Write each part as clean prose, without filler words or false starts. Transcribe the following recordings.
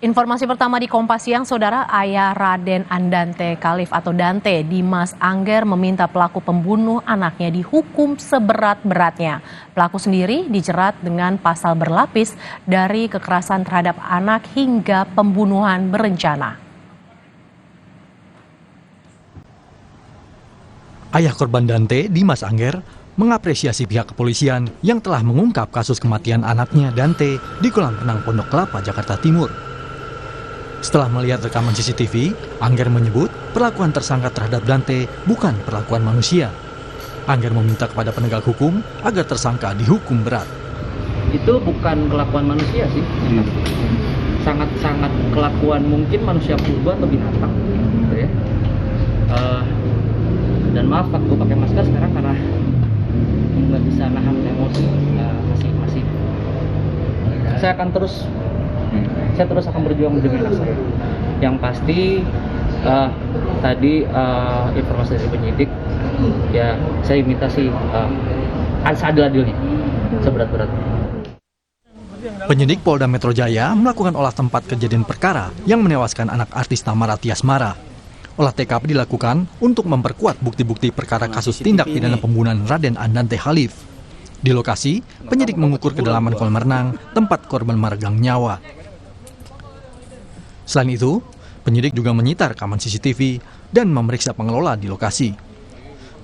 Informasi pertama di Kompas Siang, Saudara, ayah Raden Andante Khalif atau Dante, Dimas Angger, meminta pelaku pembunuh anaknya dihukum seberat-beratnya. Pelaku sendiri dijerat dengan pasal berlapis dari kekerasan terhadap anak hingga pembunuhan berencana. Ayah korban Dante, Dimas Angger, mengapresiasi pihak kepolisian yang telah mengungkap kasus kematian anaknya Dante di kolam renang Pondok Kelapa, Jakarta Timur. Setelah melihat rekaman CCTV, Angger menyebut perlakuan tersangka terhadap Dante bukan perlakuan manusia. Angger meminta kepada penegak hukum agar tersangka dihukum berat. Itu bukan kelakuan manusia sih. Sangat-sangat kelakuan mungkin manusia purba atau binatang gitu ya. Dan maaf Pak, gue pakai masker sekarang karena nggak bisa nahan emosi. Masih. Saya terus akan berjuang demi anak saya. Yang pasti tadi informasi dari penyidik, ya saya minta sih seadil-adilnya, seberat-beratnya. Penyidik Polda Metro Jaya melakukan olah tempat kejadian perkara yang menewaskan anak artis Tamara Tiasmara. Olah TKP dilakukan untuk memperkuat bukti-bukti perkara kasus tindak pidana pembunuhan Raden Andante Khalif. Di lokasi, penyidik mengukur kedalaman kolam renang tempat korban meregang nyawa. Selain itu, penyidik juga menyita rekaman CCTV dan memeriksa pengelola di lokasi.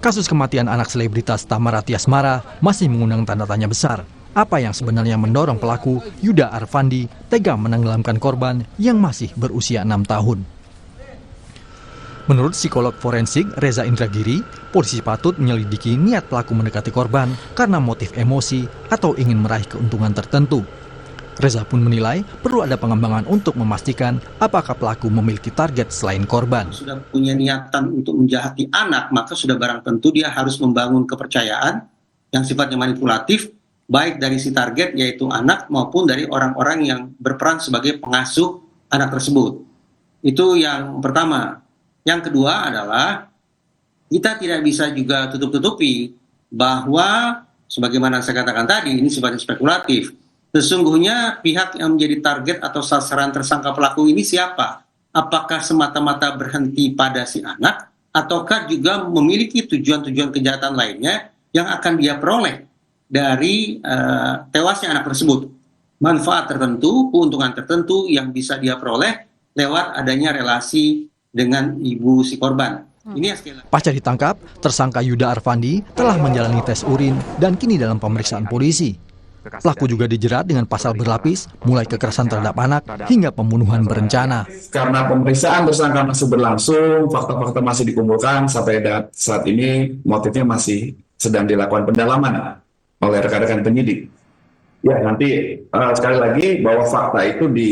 Kasus kematian anak selebritas Tamara Tiasmara masih mengundang tanda tanya besar. Apa yang sebenarnya mendorong pelaku Yuda Arfandi tega menenggelamkan korban yang masih berusia 6 tahun? Menurut psikolog forensik Reza Indragiri, polisi patut menyelidiki niat pelaku mendekati korban karena motif emosi atau ingin meraih keuntungan tertentu. Reza pun menilai perlu ada pengembangan untuk memastikan apakah pelaku memiliki target selain korban. Sudah punya niatan untuk menjahati anak, maka sudah barang tentu dia harus membangun kepercayaan yang sifatnya manipulatif, baik dari si target yaitu anak maupun dari orang-orang yang berperan sebagai pengasuh anak tersebut. Itu yang pertama. Yang kedua adalah kita tidak bisa juga tutup-tutupi bahwa sebagaimana saya katakan tadi, ini sifatnya spekulatif. Sesungguhnya pihak yang menjadi target atau sasaran tersangka pelaku ini siapa? Apakah semata-mata berhenti pada si anak ataukah juga memiliki tujuan-tujuan kejahatan lainnya yang akan dia peroleh dari tewasnya anak tersebut? Manfaat tertentu, keuntungan tertentu yang bisa dia peroleh lewat adanya relasi dengan ibu si korban. Pasca ditangkap, tersangka Yuda Arfandi telah menjalani tes urin dan kini dalam pemeriksaan polisi. Pelaku juga dijerat dengan pasal berlapis, mulai kekerasan terhadap anak hingga pembunuhan berencana. Karena pemeriksaan tersangka masih berlangsung, fakta-fakta masih dikumpulkan, sampai saat ini motifnya masih sedang dilakukan pendalaman oleh rekan-rekan penyidik. Ya, nanti sekali lagi bahwa fakta itu di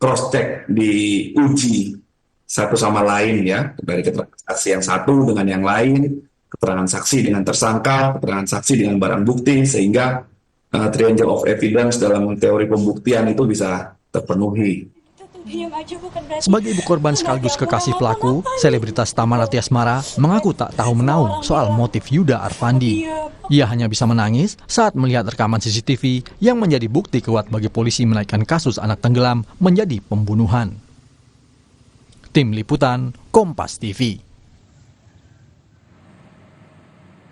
cross-check, diuji satu sama lain ya, dari keterangan saksi yang satu dengan yang lain, keterangan saksi dengan tersangka, keterangan saksi dengan barang bukti, sehingga triangle of evidence dalam teori pembuktian itu bisa terpenuhi. Sebagai ibu korban sekaligus kekasih pelaku, selebritas Tamara Tiasmara mengaku tak tahu menahu soal motif Yuda Arfandi. Ia hanya bisa menangis saat melihat rekaman CCTV yang menjadi bukti kuat bagi polisi menaikkan kasus anak tenggelam menjadi pembunuhan. Tim Liputan, Kompas TV.